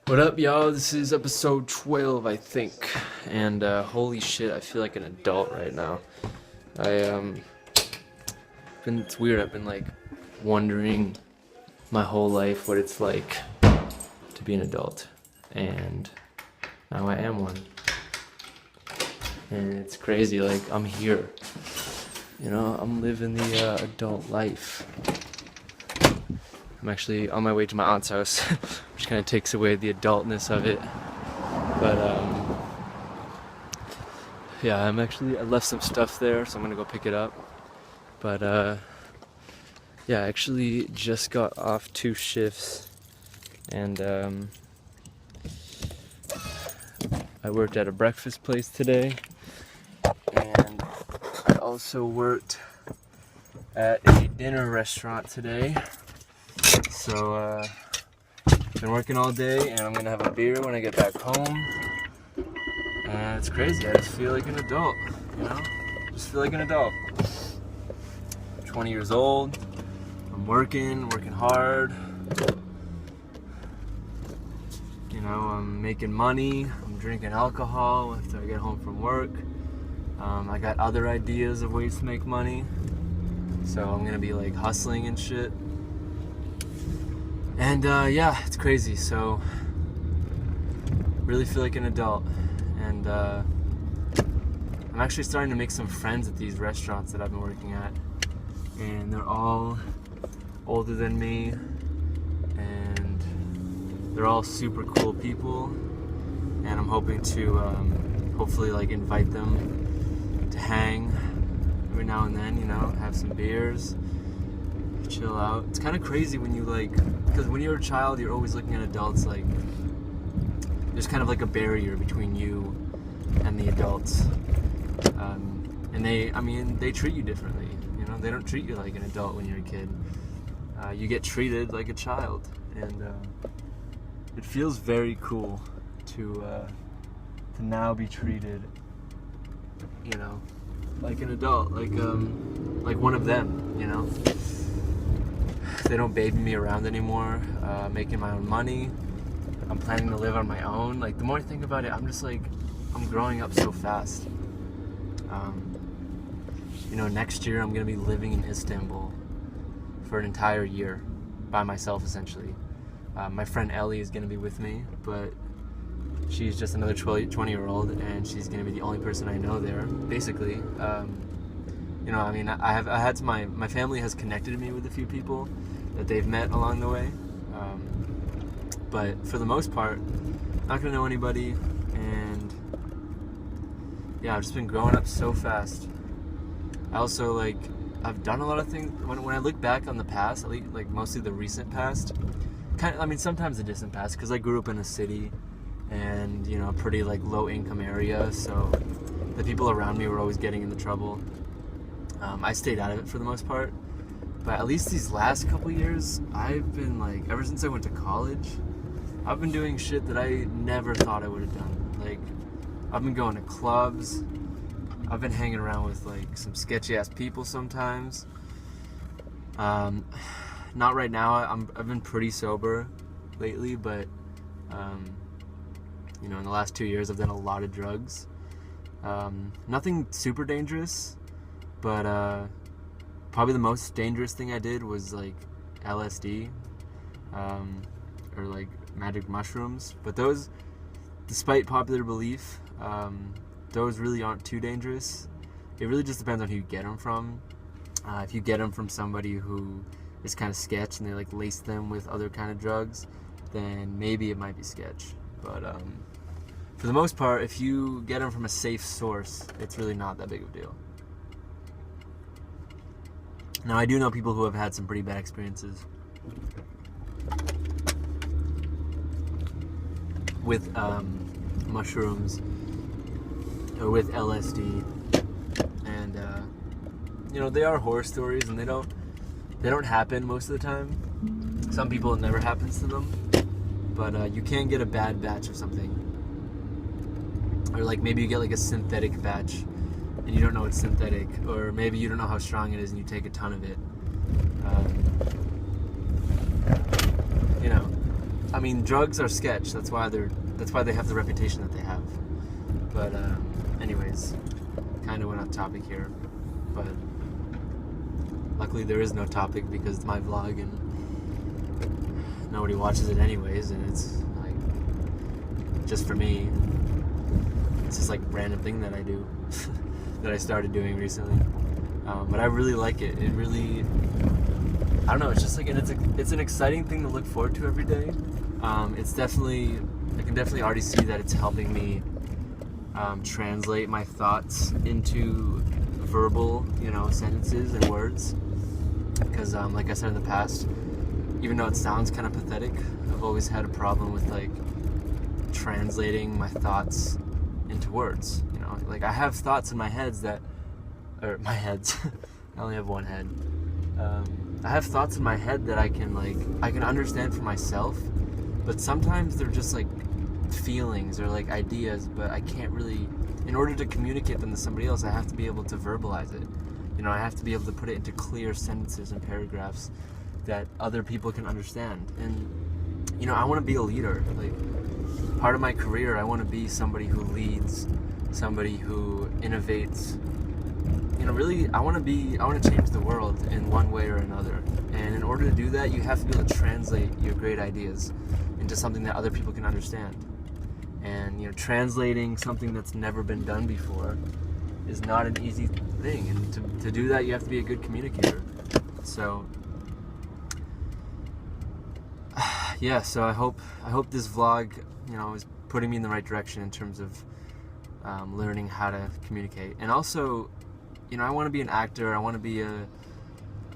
What up, y'all? This is episode 12, I think. And holy shit, I feel like an adult right now. It's weird. I've been like wondering my whole life what it's like to be an adult, and now I am one. And it's crazy. Like, I'm here. You know, I'm living the adult life. I'm actually on my way to my aunt's house, which kind of takes away the adultness of it. But yeah, I left some stuff there, so I'm gonna go pick it up. But yeah, I actually just got off 2 shifts, and I worked at a breakfast place today, and I also worked at a dinner restaurant today. So, been working all day, and I'm gonna have a beer when I get back home. And it's crazy. I just feel like an adult, you know? Just feel like an adult. I'm 20 years old. I'm working hard. You know, I'm making money. I'm drinking alcohol after I get home from work. I got other ideas of ways to make money. So I'm gonna be like hustling and shit. And yeah, it's crazy. So really feel like an adult. And I'm actually starting to make some friends at these restaurants that I've been working at. And they're all older than me. And they're all super cool people. And I'm hoping to hopefully like invite them to hang every now and then, you know, have some beers. Chill out. It's kind of crazy when you like, because when you're a child, you're always looking at adults like there's kind of like a barrier between you and the adults, and they treat you differently. You know, they don't treat you like an adult when you're a kid. You get treated like a child, and it feels very cool to now be treated, you know, like an adult, like one of them. You know. They don't baby me around anymore, making my own money. I'm planning to live on my own. Like, the more I think about it, I'm just like, I'm growing up so fast. You know, next year I'm gonna be living in Istanbul for an entire year by myself, essentially. My friend Ellie is gonna be with me, but she's just another 20-year-old, and she's gonna be the only person I know there, basically. You know, I mean, my family has connected me with a few people that they've met along the way, but for the most part, not gonna know anybody. And yeah, I've just been growing up so fast. I also I've done a lot of things. When I look back on the past, at least, like mostly the recent past, sometimes the distant past, because I grew up in a city, and you know, a pretty like low income area, so the people around me were always getting into trouble. I stayed out of it for the most part, but at least these last couple years, I've been like, ever since I went to college, I've been doing shit that I never thought I would have done. Like, I've been going to clubs, I've been hanging around with like some sketchy ass people sometimes. Not right now. I've been pretty sober lately, but you know, in the last 2 years, I've done a lot of drugs. Nothing super dangerous. But probably the most dangerous thing I did was like LSD, or like magic mushrooms. But those, despite popular belief, those really aren't too dangerous. It really just depends on who you get them from. If you get them from somebody who is kind of sketch and they like lace them with other kind of drugs, then maybe it might be sketch. But for the most part, if you get them from a safe source, it's really not that big of a deal. Now, I do know people who have had some pretty bad experiences with mushrooms or with LSD, and you know, they are horror stories, and they don't happen most of the time. Some people, it never happens to them, but you can get a bad batch of something, or like maybe you get like a synthetic batch and you don't know it's synthetic, or maybe you don't know how strong it is and you take a ton of it. You know, I mean, drugs are sketch. That's why they have the reputation that they have. But anyways, kind of went off topic here. But luckily there is no topic because it's my vlog and nobody watches it anyways, and it's like just for me. It's just like a random thing that I do that I started doing recently. But I really like it. It really, I don't know, it's just like, and it's an exciting thing to look forward to every day. It's definitely, I can definitely already see that it's helping me translate my thoughts into verbal, sentences and words. Because like I said in the past, even though it sounds kind of pathetic, I've always had a problem with like translating my thoughts into words. Like I have thoughts in my heads I only have one head. I have thoughts in my head that I can understand for myself, but sometimes they're just like feelings or like ideas, but I can't really, in order to communicate them to somebody else, I have to be able to verbalize it. I have to be able to put it into clear sentences and paragraphs that other people can understand. And I want to be a leader. Like, part of my career, I want to be somebody who leads, somebody who innovates. Really, I want to change the world in one way or another. And in order to do that, you have to be able to translate your great ideas into something that other people can understand. And translating something that's never been done before is not an easy thing. And to do that, you have to be a good communicator. So yeah, so I hope this vlog, is putting me in the right direction in terms of learning how to communicate. And also, I want to be an actor. I want to be a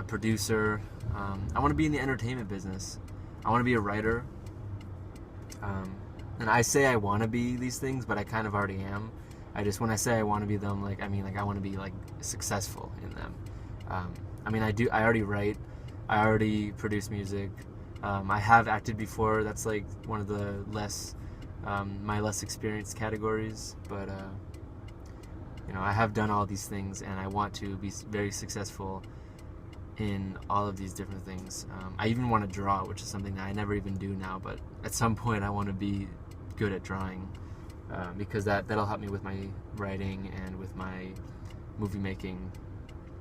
producer. I want to be in the entertainment business. I want to be a writer. And I say I want to be these things, but I kind of already am. When I say I want to be them, I want to be successful in them. I already write. I already produce music. I have acted before. That's one of the my less experienced categories, but I have done all these things, and I want to be very successful in all of these different things. I even want to draw, which is something that I never even do now, but at some point I want to be good at drawing, because that'll help me with my writing and with my movie making,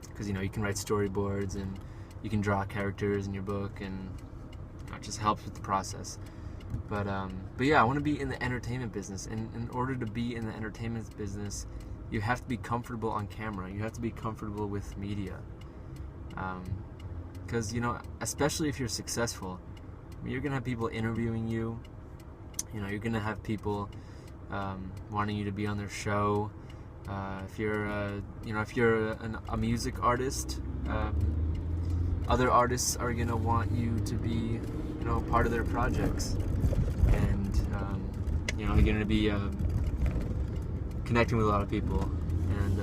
because you can write storyboards and you can draw characters in your book, and it just helps with the process. But yeah, I want to be in the entertainment business, and in order to be in the entertainment business, you have to be comfortable on camera. You have to be comfortable with media, because especially if you're successful, you're gonna have people interviewing you. You're gonna have people wanting you to be on their show. If you're a music artist, other artists are gonna want you to be part of their projects, and you're gonna be connecting with a lot of people, and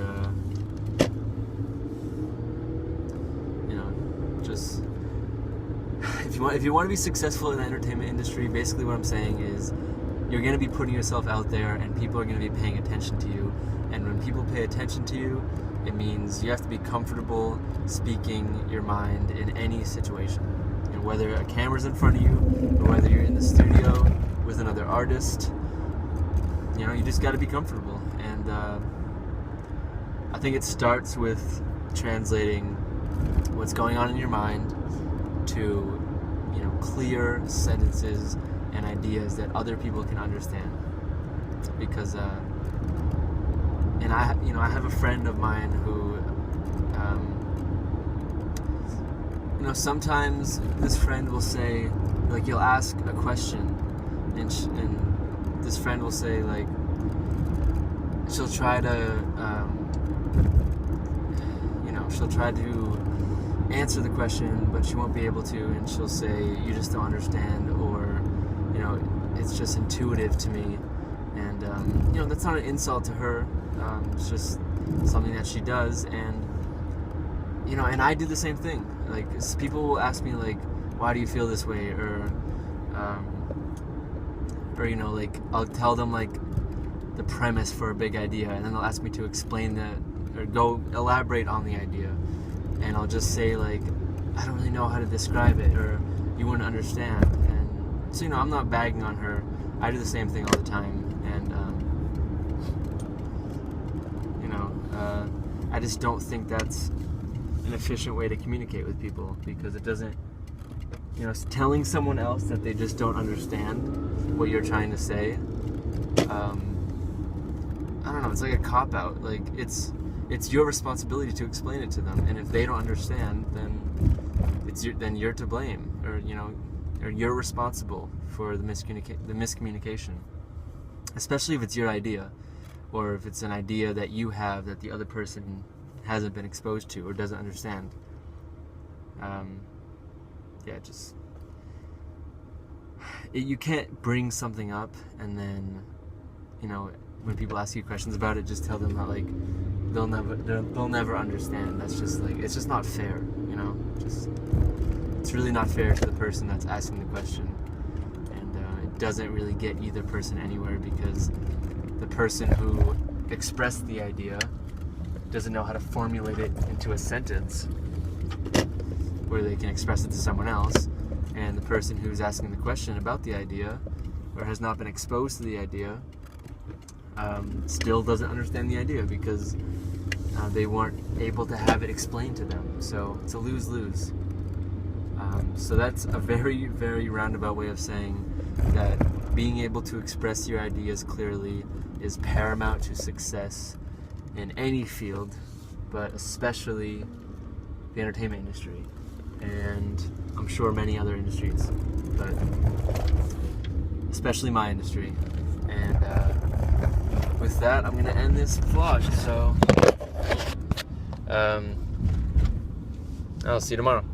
just if you want to be successful in the entertainment industry, basically what I'm saying is you're going to be putting yourself out there, and people are going to be paying attention to you. And when people pay attention to you, it means you have to be comfortable speaking your mind in any situation. Whether a camera's in front of you, or whether you're in the studio with another artist, you just got to be comfortable. And I think it starts with translating what's going on in your mind to clear sentences and ideas that other people can understand. Because and I have a friend of mine who sometimes this friend will say, you'll ask a question, and this friend will say, she'll try to answer the question, but she won't be able to, and she'll say, you just don't understand, or it's just intuitive to me. And that's not an insult to her. It's just something that she does. And and I do the same thing. People will ask me why do you feel this way, or I'll tell them the premise for a big idea, and then they'll ask me to explain or go elaborate on the idea, and I'll just say I don't really know how to describe it, or you wouldn't understand. And So, you know, I'm not bagging on her. I do the same thing all the time, and I just don't think that's an efficient way to communicate with people, because it doesn't, you know, telling someone else that they just don't understand what you're trying to say, I don't know, it's like a cop-out. Like, it's your responsibility to explain it to them, and if they don't understand, then then you're to blame, or, you know, or you're responsible for the miscommunication, especially if it's your idea, or if it's an idea that you have that the other person hasn't been exposed to or doesn't understand. You can't bring something up and then, you know, when people ask you questions about it, just tell them that, like, they'll never understand. That's just, like, it's just not fair, you know. It's really not fair to the person that's asking the question, and it doesn't really get either person anywhere, because the person who expressed the idea doesn't know how to formulate it into a sentence where they can express it to someone else, and the person who's asking the question about the idea, or has not been exposed to the idea, still doesn't understand the idea, because they weren't able to have it explained to them. So it's a lose-lose. So that's a very, very roundabout way of saying that being able to express your ideas clearly is paramount to success in any field, but especially the entertainment industry, and I'm sure many other industries, but especially my industry. And with that, I'm going to end this vlog. So I'll see you tomorrow.